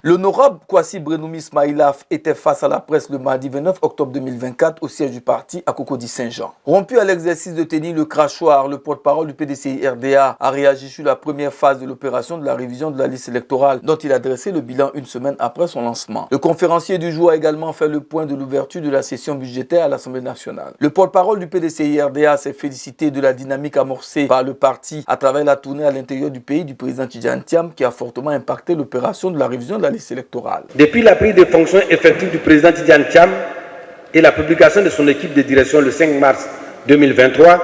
L'honorable Kwasi Brenoumi Ismaïlaf était face à la presse le mardi 29 octobre 2024 au siège du parti à Cocody-Saint-Jean. Rompu à l'exercice de tenir le crachoir, le porte-parole du PDCI-RDA a réagi sur la première phase de l'opération de la révision de la liste électorale dont il a dressé le bilan une semaine après son lancement. Le conférencier du jour a également fait le point de l'ouverture de la session budgétaire à l'Assemblée nationale. Le porte-parole du PDCI-RDA s'est félicité de la dynamique amorcée par le parti à travers la tournée à l'intérieur du pays du président Tidjane Thiam qui a fortement impacté l'opération de la révision de la liste électorale. Depuis la prise de fonction effective du président Tidjane Thiam et la publication de son équipe de direction le 5 mars 2023,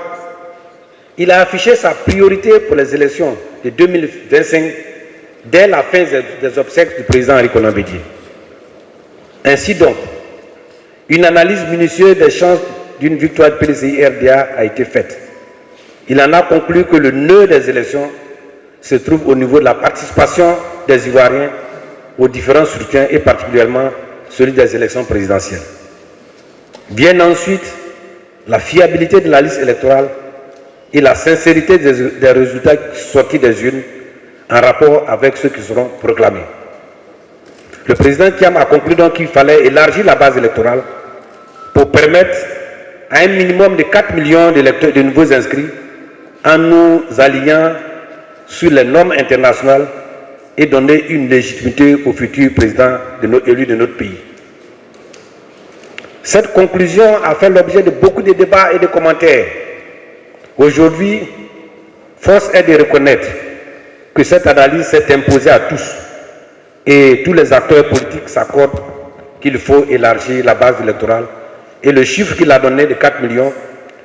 il a affiché sa priorité pour les élections de 2025 dès la fin des obsèques du président Henri Konan Bédié. Ainsi donc, une analyse minutieuse des chances d'une victoire du PDCI-RDA a été faite. Il en a conclu que le nœud des élections se trouve au niveau de la participation des Ivoiriens aux différents scrutins et particulièrement celui des élections présidentielles. Vient ensuite la fiabilité de la liste électorale et la sincérité des résultats sortis des urnes en rapport avec ceux qui seront proclamés. Le président Thiam a conclu donc qu'il fallait élargir la base électorale pour permettre à un minimum de 4 millions d'électeurs de nouveaux inscrits en nous alignant sur les normes internationales et donner une légitimité au futur président élu de notre pays. Cette conclusion a fait l'objet de beaucoup de débats et de commentaires. Aujourd'hui, force est de reconnaître que cette analyse s'est imposée à tous et tous les acteurs politiques s'accordent qu'il faut élargir la base électorale et le chiffre qu'il a donné de 4 millions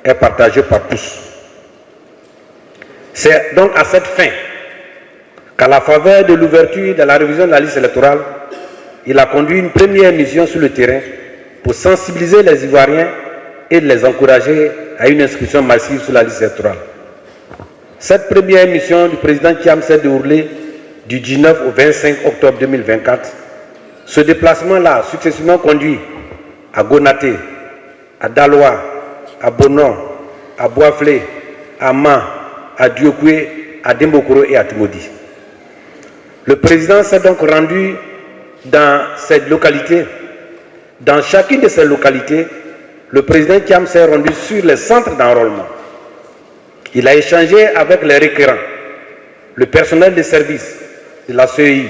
est partagé par tous. C'est donc à cette fin qu'à la faveur de l'ouverture de la révision de la liste électorale, il a conduit une première mission sur le terrain pour sensibiliser les Ivoiriens et les encourager à une inscription massive sur la liste électorale. Cette première mission du président Thiam s'est déroulée du 19 au 25 octobre 2024. Ce déplacement-là a successivement conduit à Gonaté, à Daloa, à Bonon, à Boisflé, à Man, à Diokoué, à Dembokoro et à Timodi. Le président s'est donc rendu dans cette localité. Dans chacune de ces localités, le président Thiam s'est rendu sur les centres d'enrôlement. Il a échangé avec les requérants, le personnel de service de la CEI.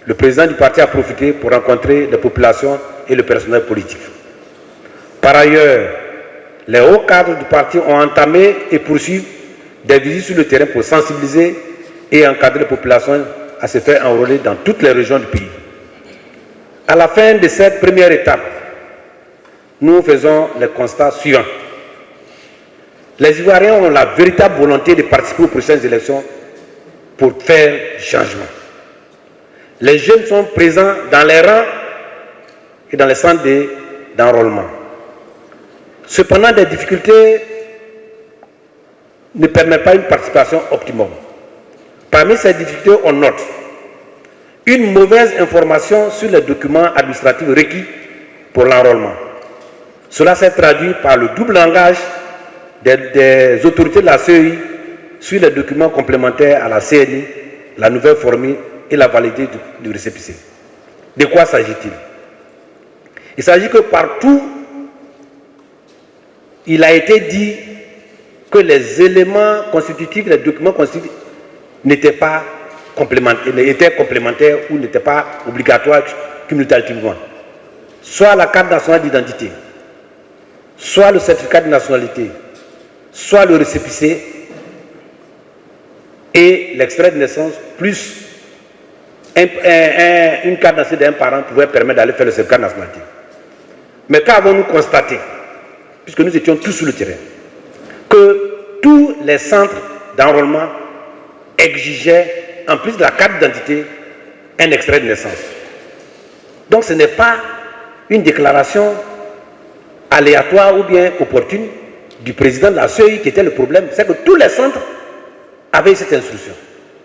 Le président du parti a profité pour rencontrer les populations et le personnel politique. Par ailleurs, les hauts cadres du parti ont entamé et poursuivent des visites sur le terrain pour sensibiliser et encadrer les populations à se faire enrôler dans toutes les régions du pays. À la fin de cette première étape, nous faisons le constat suivant. Les Ivoiriens ont la véritable volonté de participer aux prochaines élections pour faire du changement. Les jeunes sont présents dans les rangs et dans les centres d'enrôlement. Cependant, des difficultés ne permettent pas une participation optimum. Parmi ces difficultés, on note une mauvaise information sur les documents administratifs requis pour l'enrôlement. Cela s'est traduit par le double langage des autorités de la CEI sur les documents complémentaires à la CNI, la nouvelle formule et la validité du récépissé. De quoi s'agit-il? Il s'agit que partout, il a été dit que les éléments constitutifs, les documents constitutifs n'étaient pas complémentaires, étaient complémentaires ou n'étaient pas obligatoires cumulativement. Soit la carte nationale d'identité, soit le certificat de nationalité, soit le récépissé et l'extrait de naissance, plus une carte nationale d'un parent pouvait permettre d'aller faire le certificat de nationalité. Mais qu'avons-nous constaté, puisque nous étions tous sur le terrain, que tous les centres d'enrôlement exigeaient, en plus de la carte d'identité, un extrait de naissance. Donc ce n'est pas une déclaration aléatoire ou bien opportune du président de la CEI qui était le problème, c'est que tous les centres avaient cette instruction.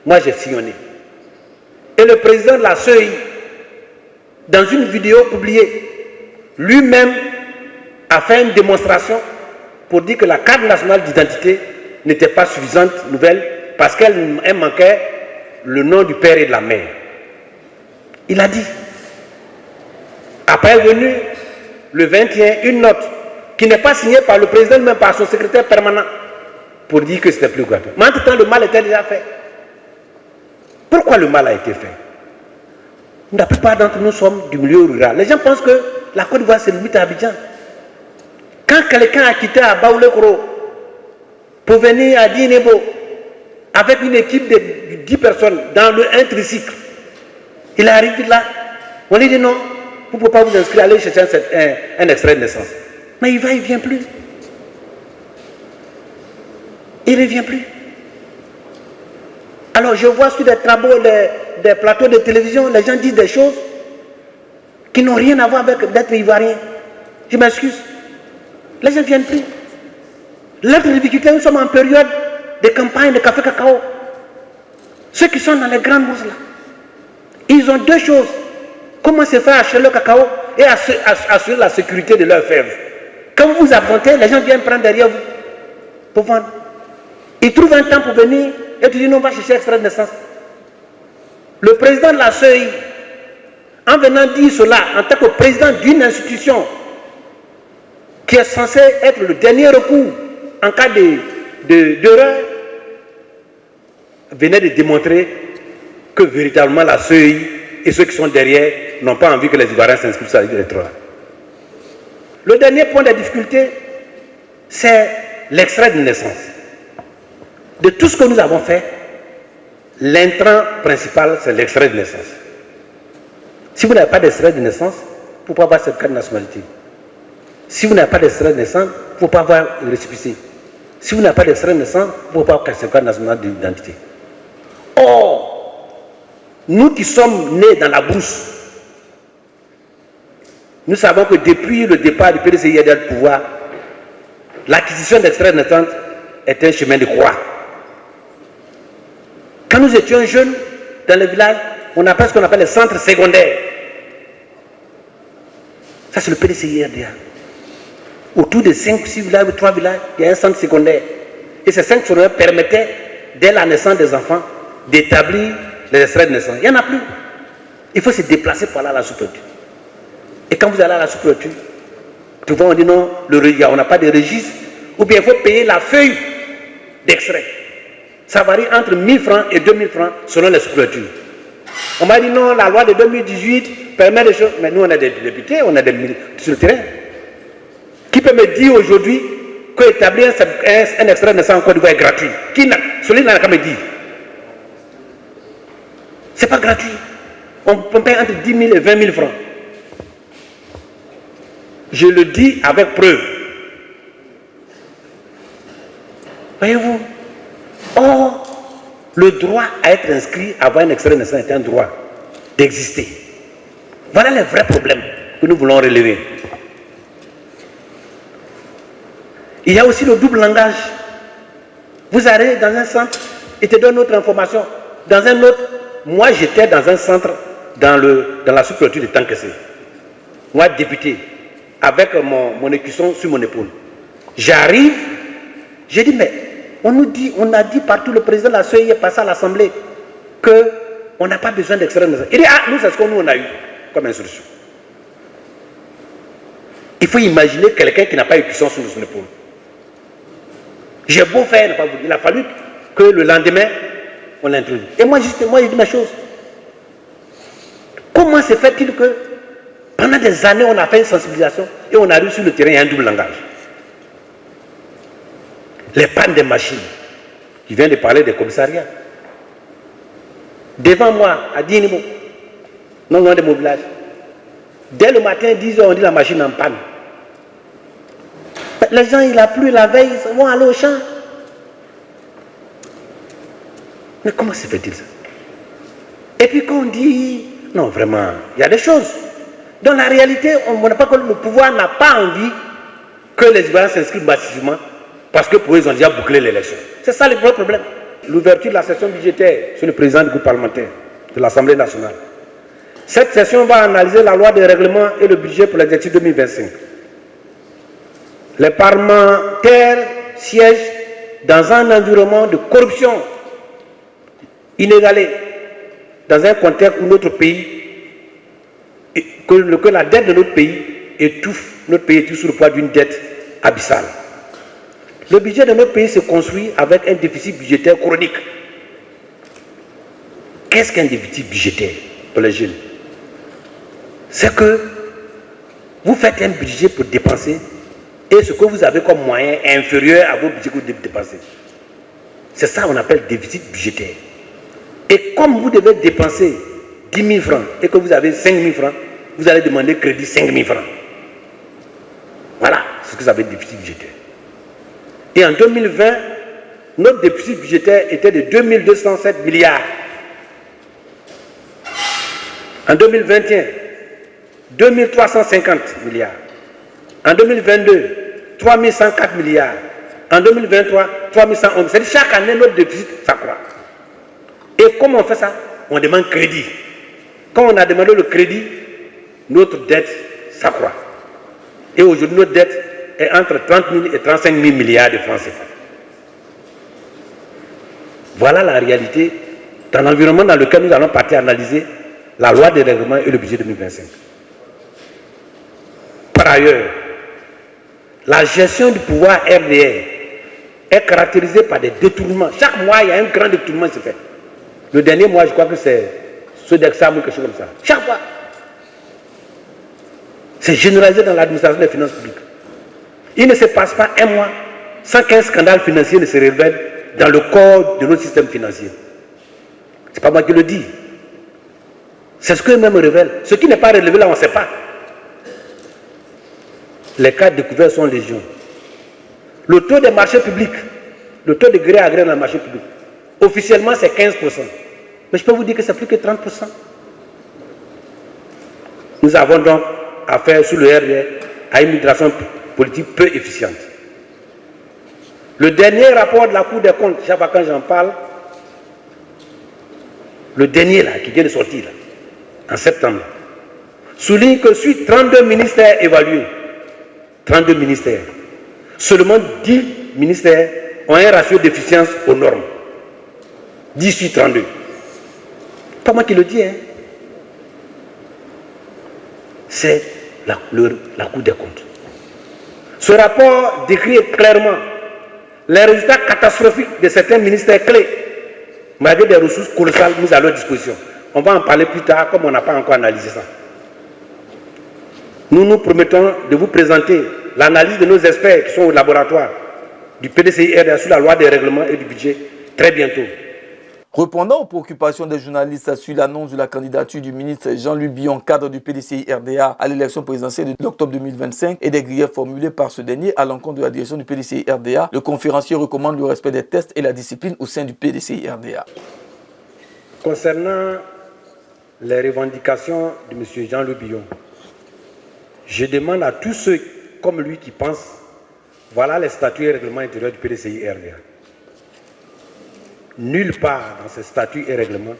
Moi j'ai sillonné. Et le président de la CEI, dans une vidéo publiée, lui-même a fait une démonstration pour dire que la carte nationale d'identité n'était pas suffisante, nouvelle, parce qu'elle manquait le nom du père et de la mère. Il a dit. Après est venu le 21, une note qui n'est pas signée par le président, mais par son secrétaire permanent, pour dire que c'était plus grave. Mais entre-temps, le mal était déjà fait. Pourquoi le mal a été fait? La plupart d'entre nous sommes du milieu rural. Les gens pensent que la Côte d'Ivoire, c'est limite à Abidjan. Quand quelqu'un a quitté à Baoulekoro pour venir à Dinebo avec une équipe de 10 personnes dans un tricycle, il arrive là, on lui dit non, vous ne pouvez pas vous inscrire, aller chercher un extrait de naissance. Mais il ne vient plus. Il ne revient plus. Alors je vois sur des travaux, des plateaux de télévision, les gens disent des choses qui n'ont rien à voir avec d'être ivoirien. Je m'excuse. Les gens ne viennent plus. L'autre difficulté, nous sommes en période de campagne de café cacao. Ceux qui sont dans les grandes bourses là, ils ont deux choses. Comment se faire acheter le cacao et assurer la sécurité de leur fève. Quand vous vous affrontez, les gens viennent prendre derrière vous pour vendre. Ils trouvent un temps pour venir et tu dis non, on va chercher extrait de naissance. Le président de la CEI, en venant dire cela, en tant que président d'une institution qui est censée être le dernier recours en cas d'erreur, venait de démontrer que véritablement la CEI et ceux qui sont derrière n'ont pas envie que les Ivoiriens s'inscrivent sur l'électorat. Le dernier point de difficulté, c'est l'extrait de naissance. De tout ce que nous avons fait, l'intrant principal, c'est l'extrait de naissance. Si vous n'avez pas d'extrait de naissance, vous ne pouvez pas avoir certificat de nationalité. Si vous n'avez pas d'extrait de naissance, vous ne pouvez pas avoir le récépissé. Si vous n'avez pas d'extrait de naissance, vous ne pouvez pas avoir certificat national d'identité. Or, nous qui sommes nés dans la brousse, nous savons que depuis le départ du PDCI du pouvoir, l'acquisition d'extrait de naissance est un chemin de croix. Quand nous étions jeunes, dans les villages, on appelle ce qu'on appelle les centres secondaires. Ça, c'est le PDCI-RDA. Autour de 5 ou 6 villages ou 3 villages, il y a un centre secondaire. Et ces 5 secondaires permettaient, dès la naissance des enfants, d'établir les extraits de naissance. Il n'y en a plus. Il faut se déplacer pour aller à la sous-préfecture. Et quand vous allez à la sous-préfecture, souvent on dit non, on n'a pas de registre, ou bien il faut payer la feuille d'extrait. Ça varie entre 1000 francs et 2000 francs selon les sous-préfectures. On m'a dit non, la loi de 2018 permet des choses. Mais nous, on est des députés, on est sur le terrain. Qui peut me dire aujourd'hui qu'établir un extrait de naissance en Côte d'Ivoire est gratuit? Celui n'a qu'à me dire. Ce n'est pas gratuit. On paye entre 10 000 et 20 000 francs. Je le dis avec preuve. Voyez-vous? Or, le droit à être inscrit, à avoir un extrait de naissance est un droit d'exister. Voilà les vrais problèmes que nous voulons relever. Il y a aussi le double langage. Vous arrivez dans un centre et te donne autre information. Dans un autre, moi j'étais dans un centre dans la sous-préfecture de Tankessé. Moi député, avec mon écusson sur mon épaule. J'arrive, j'ai dit mais on a dit partout, le président de la CEI est passé à l'Assemblée qu'on n'a pas besoin d'extrait de naissance. Il dit ah nous c'est ce qu'on a eu comme instruction. Il faut imaginer quelqu'un qui n'a pas écusson sur son épaule. J'ai beau faire, il a fallu que le lendemain, on l'introduise. Et moi, justement, j'ai dit ma chose. Comment se fait-il que pendant des années, on a fait une sensibilisation et on arrive sur le terrain, il y a un double langage. Les pannes des machines. Il vient de parler des commissariats. Devant moi, à Dinimo, non loin de mon village, dès le matin, 10 h, on dit la machine en panne. Les gens, il a plu la veille, ils vont aller au champ. Mais comment se fait-il ça? Et puis quand on dit, non vraiment, il y a des choses. Dans la réalité, on n'a pas que le pouvoir n'a pas envie que les Ivoiriens s'inscrivent massivement parce que pour eux, ils ont déjà bouclé l'élection. C'est ça le vrai problème. L'ouverture de la session budgétaire sur le président du groupe parlementaire de l'Assemblée nationale. Cette session va analyser la loi de règlement et le budget pour l'exercice 2025. Les parlementaires siègent dans un environnement de corruption inégalé, dans un contexte où notre pays que la dette de notre pays étouffe sous le poids d'une dette abyssale. Le budget de notre pays se construit avec un déficit budgétaire chronique. Qu'est-ce qu'un déficit budgétaire pour les jeunes? C'est que vous faites un budget pour dépenser et ce que vous avez comme moyen est inférieur à vos budgets que vous devez dépenser. C'est ça qu'on appelle déficit budgétaire. Et comme vous devez dépenser 10 000 francs et que vous avez 5 000 francs, vous allez demander crédit 5 000 francs. Voilà ce que ça veut dire déficit budgétaire. Et en 2020, notre déficit budgétaire était de 2207 milliards. En 2021, 2350 milliards. En 2022, 3104 milliards. En 2023, 3111. C'est-à-dire chaque année, notre déficit s'accroît. Et comment on fait ça? On demande crédit. Quand on a demandé le crédit, notre dette s'accroît. Et aujourd'hui, notre dette est entre 30 000 et 35 000 milliards de francs CFA. Voilà la réalité dans l'environnement dans lequel nous allons partir analyser la loi de règlement et le budget 2025. Par ailleurs, la gestion du pouvoir RDR est caractérisée par des détournements. Chaque mois, il y a un grand détournement qui se fait. Le dernier mois, je crois que c'est Sodexam ou quelque chose comme ça. Chaque fois. C'est généralisé dans l'administration des finances publiques. Il ne se passe pas un mois sans qu'un scandale financier ne se révèle dans le corps de notre système financier. Ce n'est pas moi qui le dis. C'est ce qu'eux-mêmes révèlent. Ce qui n'est pas relevé là, on ne sait pas. Les cas découverts sont légion. Le taux des marchés publics, le taux de gré à gré dans les marchés publics, officiellement c'est 15%. Mais je peux vous dire que c'est plus que 30%. Nous avons donc affaire sous le RDR à une migration politique peu efficiente. Le dernier rapport de la Cour des comptes, chaque fois quand j'en parle, le dernier là, qui vient de sortir là, en septembre, souligne que sur 32 ministères évalués, 32 ministères, seulement 10 ministères ont un ratio d'efficience aux normes. 10 sur 32. Pas moi qui le dis, hein. C'est la Cour des comptes. Ce rapport décrit clairement les résultats catastrophiques de certains ministères clés, malgré des ressources colossales mises à leur disposition. On va en parler plus tard, comme on n'a pas encore analysé ça. Nous nous promettons de vous présenter l'analyse de nos experts qui sont au laboratoire du PDCI-RDA sur la loi des règlements et du budget très bientôt. Répondant aux préoccupations des journalistes sur l'annonce de la candidature du ministre Jean-Luc Billon, cadre du PDCI-RDA, à l'élection présidentielle d'octobre 2025 et des griefs formulés par ce dernier à l'encontre de la direction du PDCI-RDA, le conférencier recommande le respect des tests et la discipline au sein du PDCI-RDA. Concernant les revendications de M. Jean-Luc Billon, je demande à tous ceux comme lui qui pensent, voilà les statuts et règlements intérieurs du PDCI-RDA. Nulle part dans ces statuts et règlements,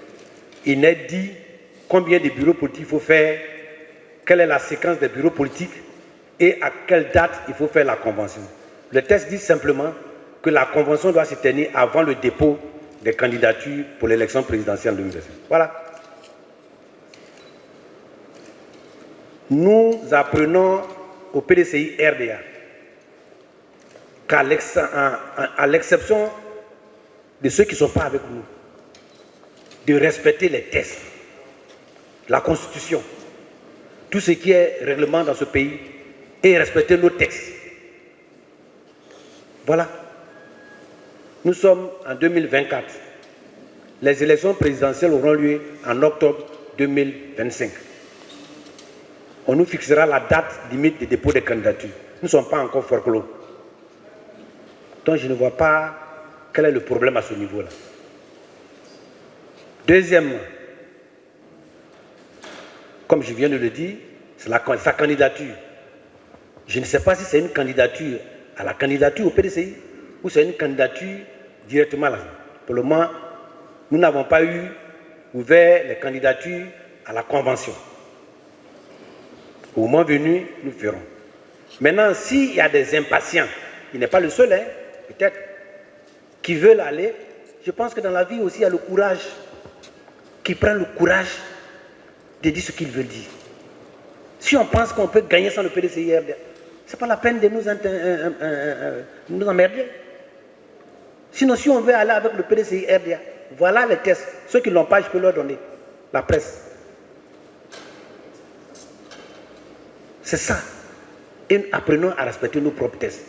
il n'est dit combien de bureaux politiques il faut faire, quelle est la séquence des bureaux politiques et à quelle date il faut faire la convention. Le texte dit simplement que la convention doit se tenir avant le dépôt des candidatures pour l'élection présidentielle en 2025. Voilà. Nous apprenons au PDCI-RDA qu'à l'exception de ceux qui ne sont pas avec nous, de respecter les textes, la Constitution, tout ce qui est règlement dans ce pays et respecter nos textes. Voilà. Nous sommes en 2024. Les élections présidentielles auront lieu en octobre 2025. On nous fixera la date limite de dépôt des candidatures. Nous ne sommes pas encore fort clos. Donc je ne vois pas quel est le problème à ce niveau-là. Deuxièmement, comme je viens de le dire, c'est sa candidature. Je ne sais pas si c'est une candidature à la candidature au PDCI ou c'est une candidature directement là. Pour le moment, nous n'avons pas ouvert les candidatures à la convention. Au moment venu, nous ferons. Maintenant, s'il y a des impatients, il n'est pas le seul, hein, peut-être, qui veulent aller, je pense que dans la vie aussi, il y a le courage, qui prend le courage de dire ce qu'ils veulent dire. Si on pense qu'on peut gagner sans le PDCI-RDA, ce n'est pas la peine de nous emmerder. Sinon, si on veut aller avec le PDCI-RDA, voilà les tests. Ceux qui ne l'ont pas, je peux leur donner. La presse. C'est ça. Et apprenons à respecter nos propres tests.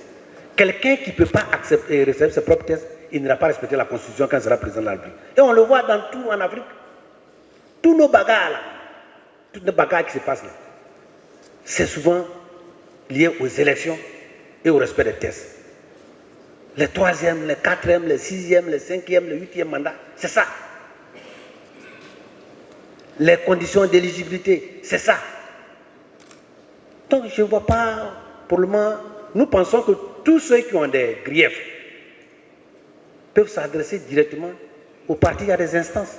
Quelqu'un qui ne peut pas accepter et recevoir ses propres tests, il n'ira pas respecter la Constitution quand il sera président de la République. Et on le voit dans tout en Afrique. Tous nos bagarres là, toutes les bagarres qui se passent là, c'est souvent lié aux élections et au respect des tests. Les 3e, les 4e, les 6e, les 5e, les 8e mandats, c'est ça. Les conditions d'éligibilité, c'est ça. Donc je ne vois pas, pour le moment, nous pensons que tous ceux qui ont des griefs peuvent s'adresser directement au parti. Il y a des instances.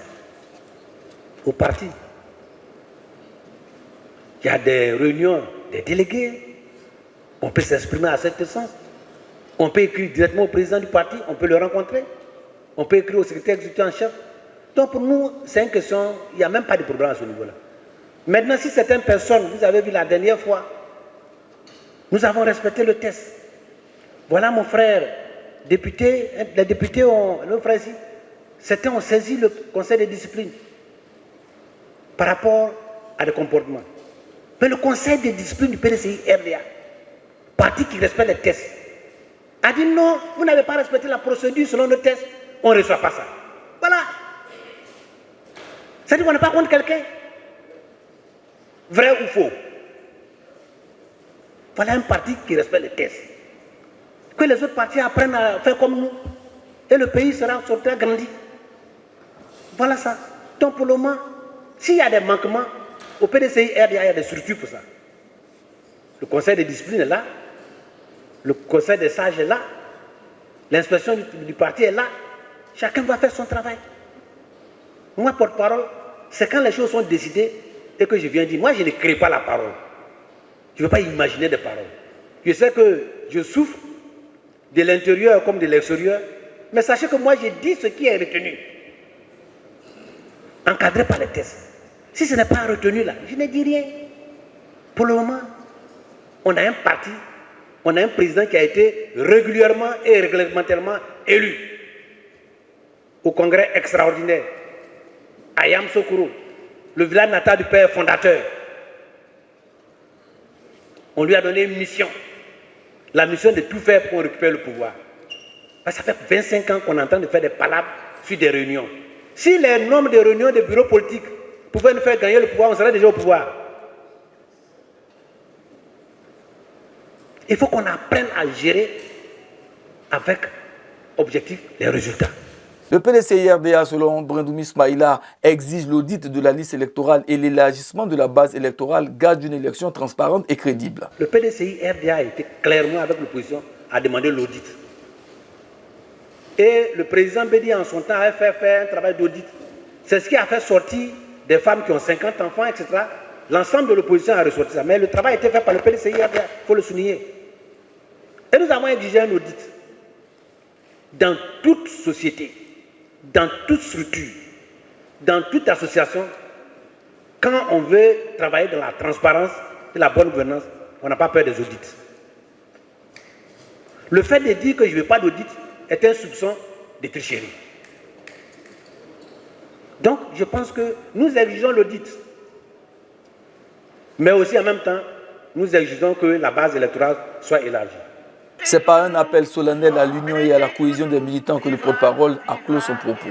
Au parti. Il y a des réunions des délégués. On peut s'exprimer à cet sens. On peut écrire directement au président du parti, on peut le rencontrer. On peut écrire au secrétaire exécutif en chef. Donc pour nous, c'est une question, il n'y a même pas de problème à ce niveau-là. Maintenant, si certaines personnes, vous avez vu la dernière fois, nous avons respecté le test. Voilà mon frère, député, les députés ont, nos frères ici, certains ont saisi le conseil de discipline par rapport à des comportements. Mais le conseil de discipline du PDCI-RDA, parti qui respecte les tests, a dit non, vous n'avez pas respecté la procédure selon le test, on ne reçoit pas ça. Voilà. C'est-à-dire qu'on n'est pas contre quelqu'un. Vrai ou faux. Voilà un parti qui respecte les tests. Que les autres partis apprennent à faire comme nous. Et le pays sera sorti agrandi. Voilà ça. Donc pour le moment, s'il y a des manquements, au PDCI-RDA, il y a des structures pour ça. Le conseil de discipline est là. Le conseil des sages est là. L'inspection du parti est là. Chacun va faire son travail. Moi, porte-parole, c'est quand les choses sont décidées et que je viens dire, moi je ne crée pas la parole. Je ne veux pas imaginer des paroles. Je sais que je souffre de l'intérieur comme de l'extérieur, mais sachez que moi j'ai dit ce qui est retenu. Encadré par les tests. Si ce n'est pas retenu là, je ne dis rien. Pour le moment, on a un parti, on a un président qui a été régulièrement et réglementairement élu au congrès extraordinaire. Ayam Sokoro, le village natal du père fondateur. On lui a donné une mission. La mission de tout faire pour récupérer le pouvoir. Ça fait 25 ans qu'on est en train de faire des palabres sur des réunions. Si les nombres de réunions de bureaux politiques pouvaient nous faire gagner le pouvoir, on serait déjà au pouvoir. Il faut qu'on apprenne à gérer avec objectif les résultats. Le PDCI-RDA, selon Brendoumi Ismaïla, exige l'audit de la liste électorale et l'élargissement de la base électorale, gage d'une élection transparente et crédible. Le PDCI-RDA a été clairement avec l'opposition à demander l'audit. Et le président Bédi, en son temps, a fait faire un travail d'audit. C'est ce qui a fait sortir des femmes qui ont 50 enfants, etc. L'ensemble de l'opposition a ressorti ça. Mais le travail a été fait par le PDCI-RDA, il faut le souligner. Et nous avons exigé un audit dans toute société, dans toute structure, dans toute association. Quand on veut travailler dans la transparence et la bonne gouvernance, on n'a pas peur des audits. Le fait de dire que je ne veux pas d'audit est un soupçon de tricherie. Donc, je pense que nous exigeons l'audit. Mais aussi, en même temps, nous exigeons que la base électorale soit élargie. C'est par un appel solennel à l'union et à la cohésion des militants que le porte-parole a clos son propos.